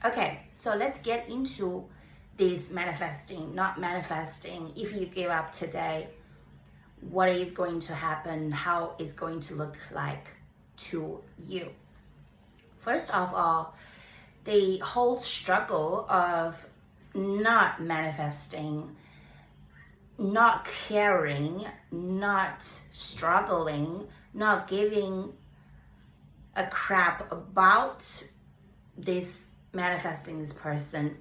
Okay, so let's get into this manifesting, not manifesting. If you give up today, what is going to happen? How it's going to look like to you? First of all, the whole struggle of not manifesting, not caring, not struggling, not giving a crap about this manifesting this person,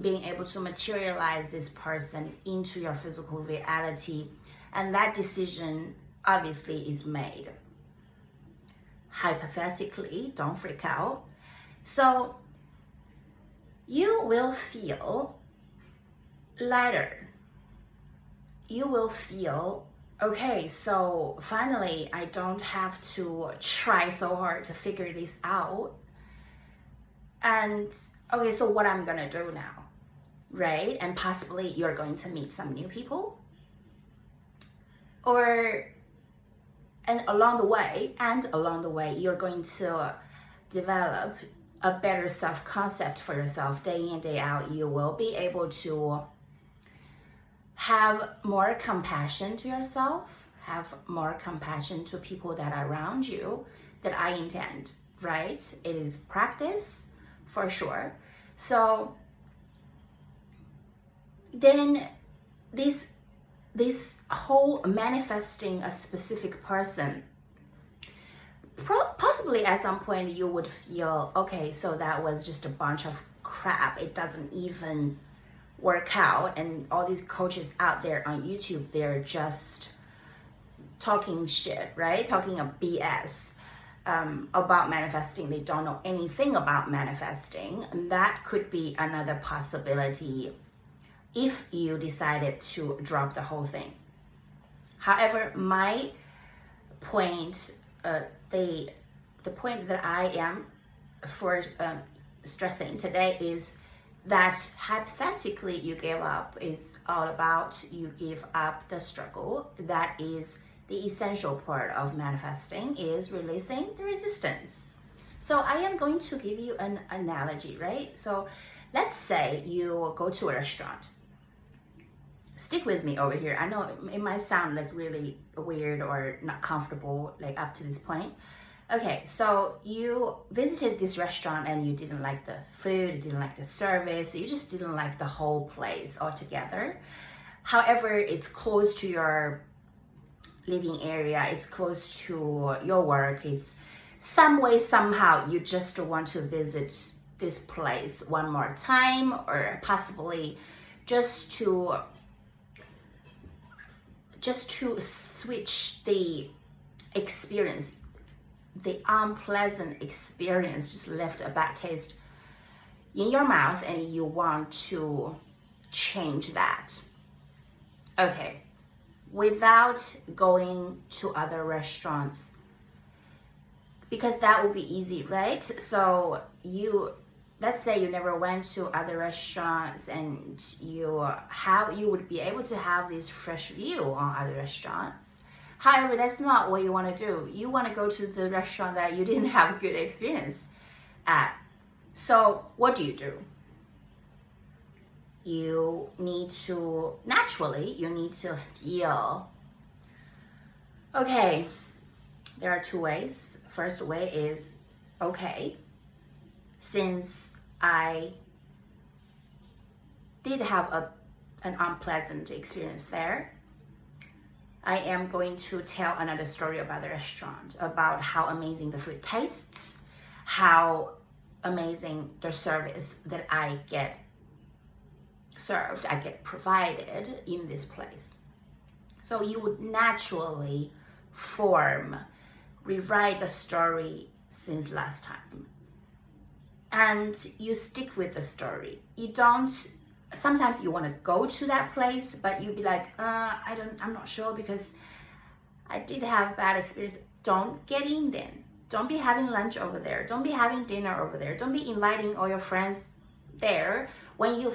being able to materialize this person into your physical reality, and that decision obviously is made. Hypothetically, don't freak out. So you will feel lighter. You will feel, okay, so finally I don't have to try so hard to figure this out. And okay, so what I'm gonna do now, right? And possibly you're going to meet some new people. And along the way, you're going to develop a better self-concept for yourself. Day in, day out, you will be able to have more compassion to yourself, have more compassion to people that are around you, that I intend, right? It is practice for sure. So then this whole manifesting a specific person, possibly at some point you would feel, okay, so that was just a bunch of crap. It doesn't even work out. And all these coaches out there on YouTube, they're just talking shit, right? Talking a BS about manifesting. They don't know anything about manifesting. And that could be another possibility if you decided to drop the whole thing. However, my point, the point that I am for stressing today is that hypothetically you give up is all about you give up the struggle. That is the essential part of manifesting, is releasing the resistance. So I am going to give you an analogy, right? So let's say you go to a restaurant. Stick with me over here. I know it might sound like really weird or not comfortable like up to this point. Okay, so you visited this restaurant and you didn't like the food, you didn't like the service, you just didn't like the whole place altogether. However, it's close to your living area, it's close to your work, it's some way, somehow you just want to visit this place one more time, or possibly just to switch the experience, the unpleasant experience just left a bad taste in your mouth and you want to change that. Okay, without going to other restaurants, because that would be easy, right? So let's say you never went to other restaurants and you would be able to have this fresh view on other restaurants. However, that's not what you want to do. You want to go to the restaurant that you didn't have a good experience at. So what do? You need to feel, okay, there are two ways. First way is, okay, since I did have an unpleasant experience there, I am going to tell another story about the restaurant, about how amazing the food tastes, how amazing the service that I get provided in this place. So you would naturally rewrite the story since last time. And you stick with the story. Sometimes you want to go to that place, but you'll be like, I'm not sure because I did have a bad experience. Don't get in then. Don't be having lunch over there. Don't be having dinner over there. Don't be inviting all your friends there when you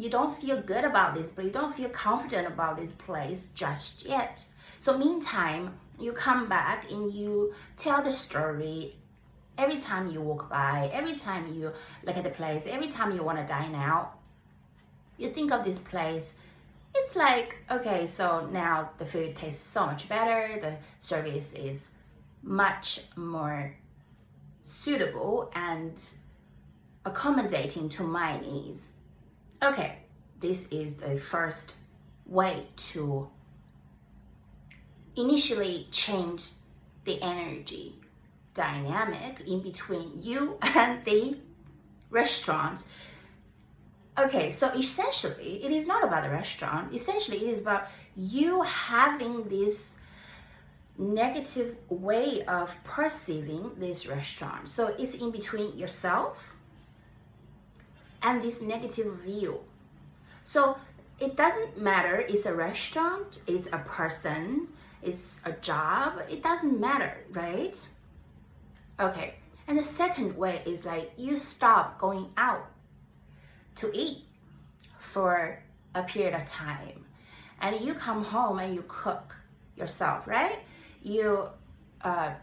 don't feel good about this, but you don't feel confident about this place just yet. So meantime, you come back and you tell the story every time you walk by, every time you look at the place, every time you want to dine out, you think of this place. It's like, okay, so now the food tastes so much better, the service is much more suitable and accommodating to my needs. Okay, this is the first way to initially change the energy dynamic in between you and the restaurant. Okay, so essentially, it is not about the restaurant. Essentially, it is about you having this negative way of perceiving this restaurant. So it's in between yourself and this negative view. So it doesn't matter, it's a restaurant, it's a person, it's a job, it doesn't matter, right? Okay, and the second way is like you stop going out to eat for a period of time and you come home and you cook yourself, right? You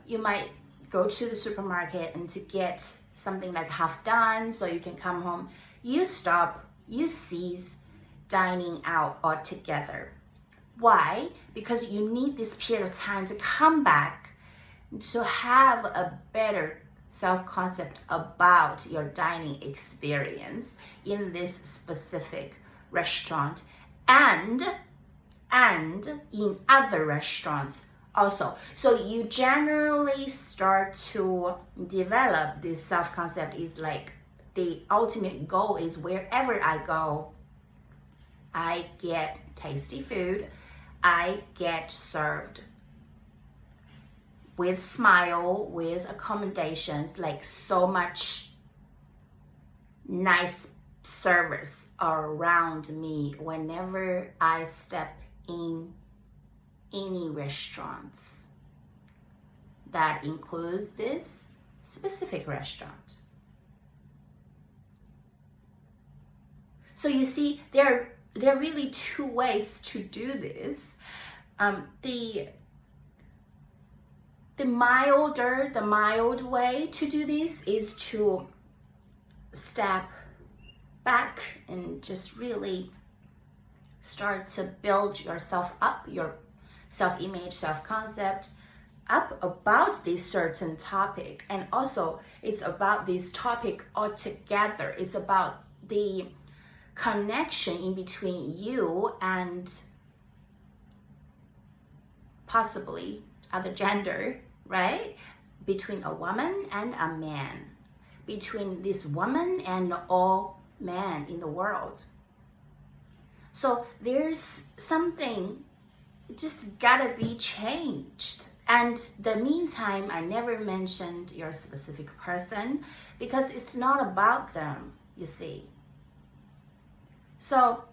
might go to the supermarket and to get something like half done so you can come home. You stop, you cease dining out altogether. Why? Because you need this period of time to come back to have a better self-concept about your dining experience in this specific restaurant and in other restaurants also. So you generally start to develop this self-concept is like the ultimate goal is wherever I go, I get tasty food, I get served with smile, with accommodations, like so much nice service around me whenever I step in any restaurants. That includes this specific restaurant. So you see, there are really two ways to do this. The mild way to do this is to step back and just really start to build yourself up, your self-image, self-concept up about this certain topic. And also it's about this topic altogether. It's about the connection in between you and possibly other gender, right? Between a woman and a man, between this woman and all men in the world. So there's something just gotta be changed. And the meantime, I never mentioned your specific person because it's not about them, you see. So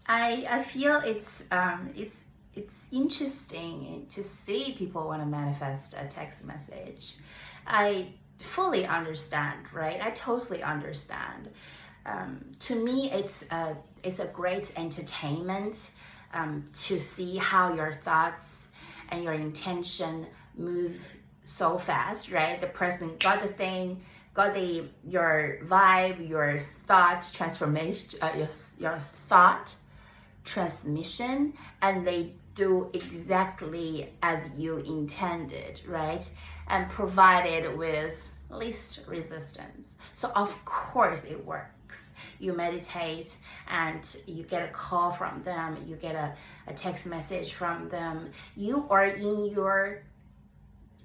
I feel it's interesting to see people want to manifest a text message. I fully understand, right? I totally understand. To me, it's a great entertainment to see how your thoughts and your intention move so fast, right? The person got the thing, got your vibe, your thought transformation, your thought transmission, and they do exactly as you intended, right? And provided with least resistance. So of course it works. You meditate and you get a call from them, you get a text message from them. You are in your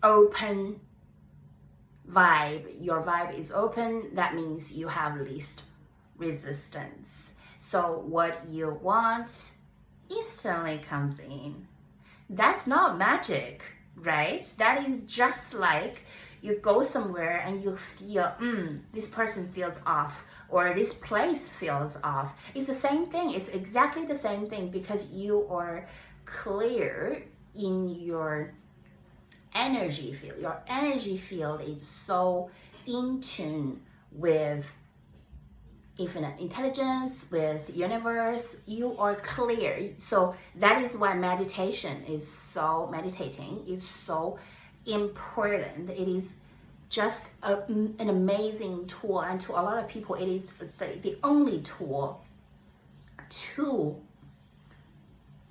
open vibe. Your vibe is open. That means you have least resistance. So what you want instantly comes in. That's not magic, right? That is just like you go somewhere and you feel, this person feels off, or this place feels off. It's the same thing. It's exactly the same thing because you are clear in your energy field. Your energy field is so in tune with infinite intelligence, with universe. You are clear. So that is why meditating is so important. It is just an amazing tool, and to a lot of people it is the only tool to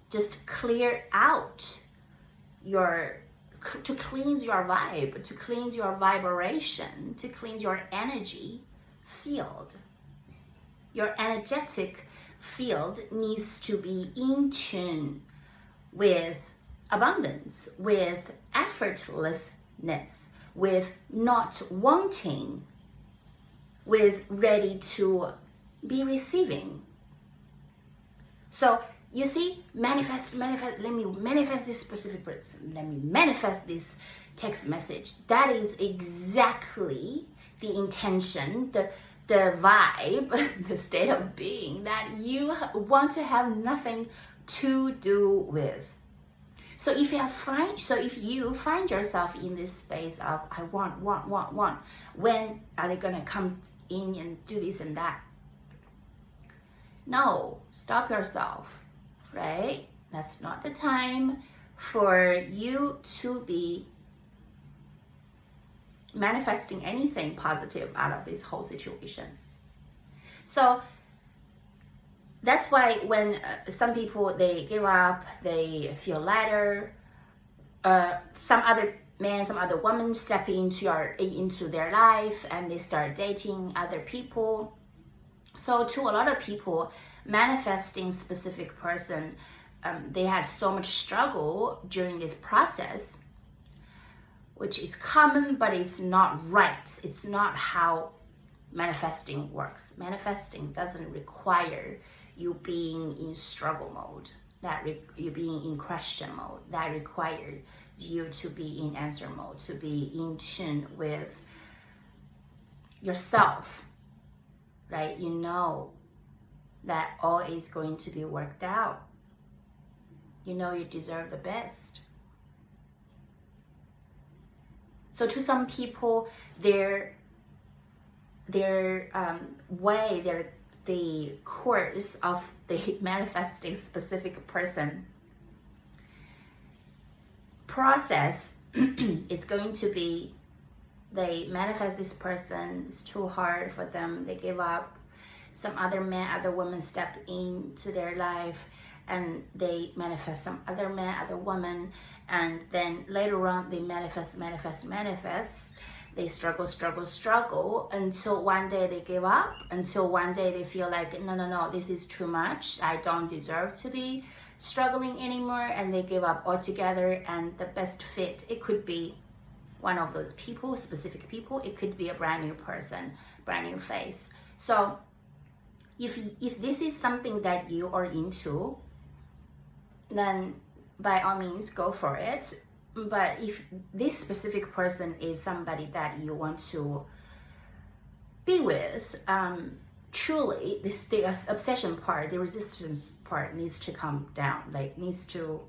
just clear out to cleanse your vibe, to cleanse your vibration, to cleanse your energy field. Your energetic field needs to be in tune with abundance, with effortlessness, with not wanting, with ready to be receiving. So you see, manifest, let me manifest this specific person, let me manifest this text message. That is exactly the intention, the vibe, the state of being that you want to have nothing to do with. So if you find yourself in this space of I want, when are they gonna come in and do this and that? No, stop yourself, right? That's not the time for you to be manifesting anything positive out of this whole situation. So that's why when some people, they give up, they feel lighter, some other man, some other woman step into their life and they start dating other people. So to a lot of people, manifesting specific person, they had so much struggle during this process, which is common, but it's not right. It's not how manifesting works. Manifesting doesn't require you being in struggle mode, you being in question mode. That requires you to be in answer mode, to be in tune with yourself, right? You know that all is going to be worked out. You know you deserve the best. So to some people, the course of the manifesting specific person process is going to be, they manifest this person, it's too hard for them, they give up, some other man, other woman step into their life and they manifest some other man, other woman, and then later on they manifest. They struggle until one day they give up, until one day they feel like, no, this is too much. I don't deserve to be struggling anymore, and they give up altogether. And the best fit, it could be one of those people, specific people. It could be a brand new person, brand new face. So if this is something that you are into, then by all means go for it. But if this specific person is somebody that you want to be with, truly the obsession part, the resistance part needs to come down, like needs to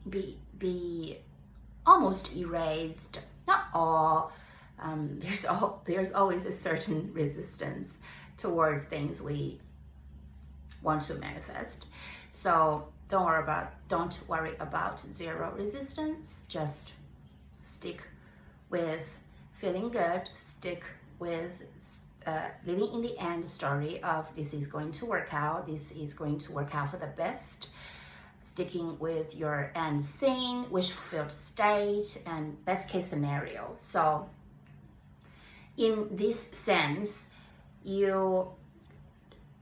be almost erased. Not all, there's always a certain resistance toward things we want to manifest. So don't worry about zero resistance. Just stick with feeling good, stick with living in the end story of this is going to work out, this is going to work out for the best, sticking with your end scene, wish-fulfilled state, and best case scenario. So in this sense, you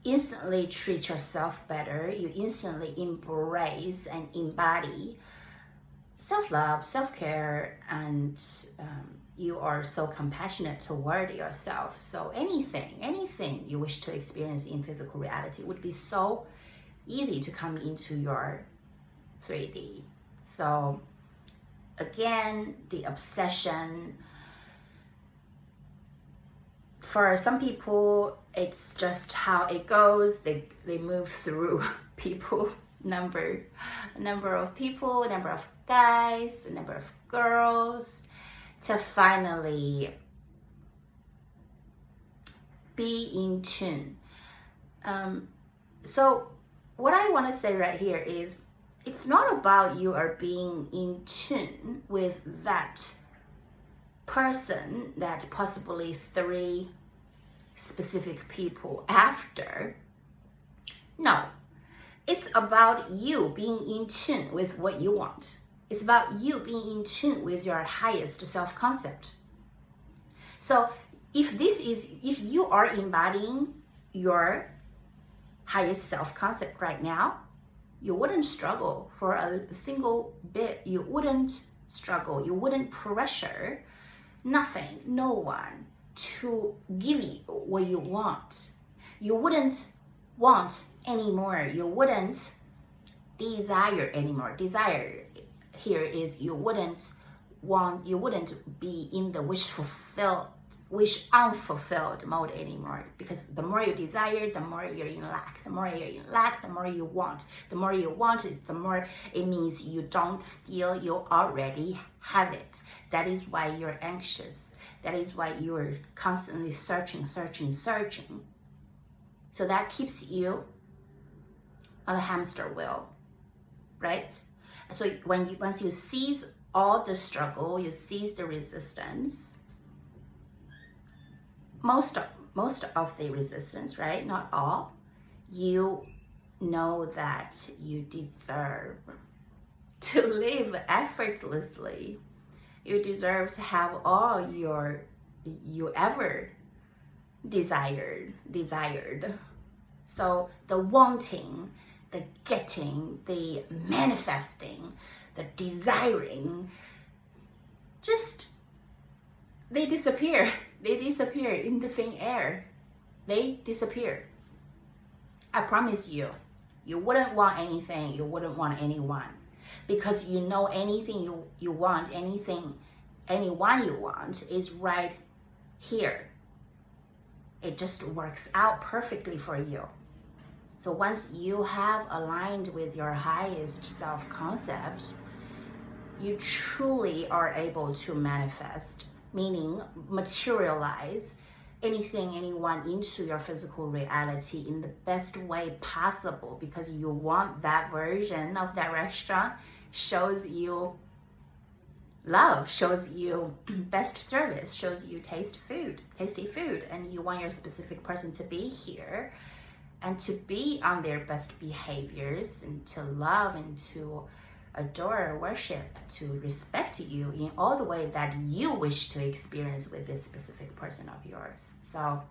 instantly treat yourself better, you instantly embrace and embody self-love, self-care, and you are so compassionate toward yourself. So anything you wish to experience in physical reality would be so easy to come into your 3D. So again, the obsession, for some people, it's just how it goes. They move through people, number of people, number of guys, number of girls, to finally be in tune. So what I want to say right here is, it's not about you are being in tune with that person that possibly 3 specific people after. No, it's about you being in tune with what you want. It's about you being in tune with your highest self-concept. So if you are embodying your highest self-concept right now, you wouldn't struggle for a single bit. You wouldn't struggle. You wouldn't pressure nothing, no one to give you what you want. You wouldn't want anymore. You wouldn't desire anymore. Desire here is you wouldn't be in the wish unfulfilled mode anymore, because the more you desire, the more you're in lack. The more you're in lack, the more you want. The more you want it, the more it means you don't feel you already have it. That is why you're anxious. That is why you're constantly searching. So that keeps you on the hamster wheel, right? So once you seize all the struggle, you seize the resistance, most of the resistance, right? Not all. You know that you deserve to live effortlessly. You deserve to have all you ever desired. So the wanting, the getting, the manifesting, the desiring, just they disappear. They disappear in the thin air. They disappear. I promise you, you wouldn't want anything, you wouldn't want anyone. Because you know anything you want, anyone you want is right here. It just works out perfectly for you. So once you have aligned with your highest self-concept, you truly are able to manifest, meaning materialize anything, anyone into your physical reality in the best way possible, because you want that version of that restaurant, shows you love, shows you best service, shows you tasty food, and you want your specific person to be here and to be on their best behaviors and to love and to adore, worship, to respect you in all the way that you wish to experience with this specific person of yours. So